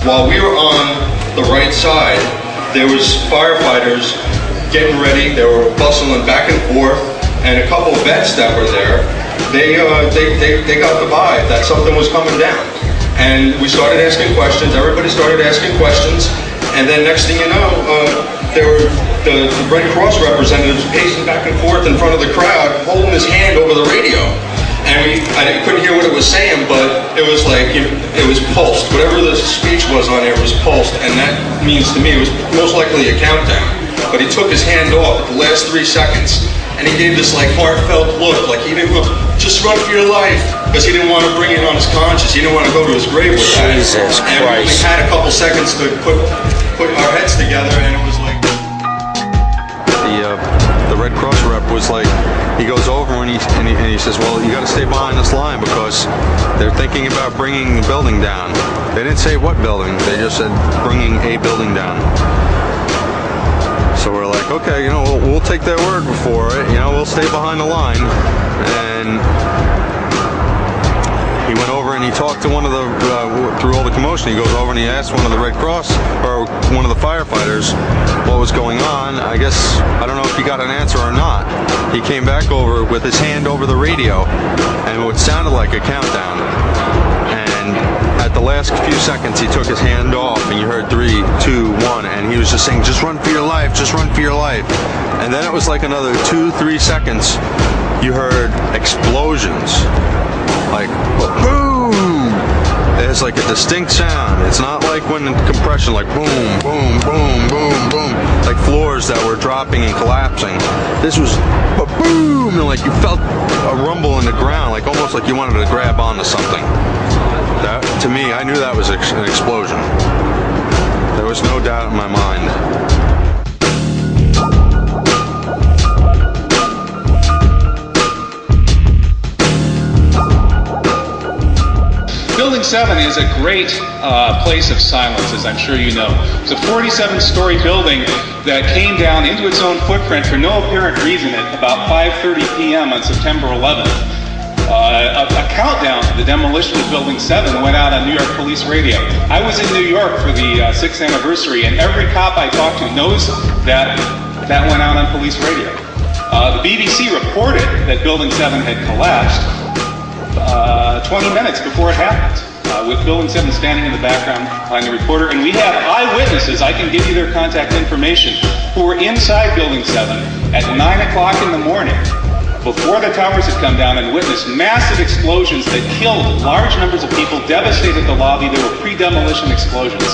While we were on the right side, there was firefighters getting ready. They were bustling back and forth, and a couple vets that were there, they got the vibe that something was coming down. And we started asking questions. Everybody started asking questions, and then next thing you know, there were the Red Cross representatives pacing back and forth in front of the crowd, holding his hand over the radio. And I couldn't hear what it was saying, but it was like, it was pulsed. Whatever the speech was on there was pulsed, and that means to me it was most likely a countdown. But he took his hand off at the last 3 seconds, and he gave this like heartfelt look, like he didn't look, just run for your life, because he didn't want to bring it on his conscience. He didn't want to go to his grave with that. Jesus Christ. And we had a couple seconds to put our heads together, and it was like... The Red Cross rep was like, he goes over and he says, well, you got to stay behind this line because they're thinking about bringing the building down. They didn't say what building, they just said bringing a building down. So we're like, okay, we'll take their word for it, we'll stay behind the line. And he went over and he talked to one of the, through all the commotion, he goes over and he asked one of the Red Cross, or one of the firefighters, what was going on. I guess, I don't know if he got an answer or not. He came back over with his hand over the radio, and what sounded like a countdown. And at the last few seconds, he took his hand off, and you heard 3, 2, 1, and he was just saying, just run for your life, just run for your life. And then it was like another 2, 3 seconds, you heard explosions. Like, boom! There's like a distinct sound. It's not like when in compression, like boom, boom, boom, boom, boom, like floors that were dropping and collapsing. This was boom, and like you felt a rumble in the ground, like almost like you wanted to grab onto something. That, to me, I knew that was an explosion. There was no doubt in my mind. Building 7 is a great place of silence, as I'm sure you know. It's a 47-story building that came down into its own footprint for no apparent reason at about 5:30 p.m. on September 11th. A countdown to the demolition of Building 7 went out on New York Police Radio. I was in New York for the 6th anniversary, and every cop I talked to knows that that went out on police radio. The BBC reported that Building 7 had collapsed 20 minutes before it happened, with Building 7 standing in the background behind the reporter. And we have eyewitnesses, I can give you their contact information, who were inside Building 7 at 9 o'clock in the morning, before the towers had come down, and witnessed massive explosions that killed large numbers of people, devastated the lobby. There were pre-demolition explosions.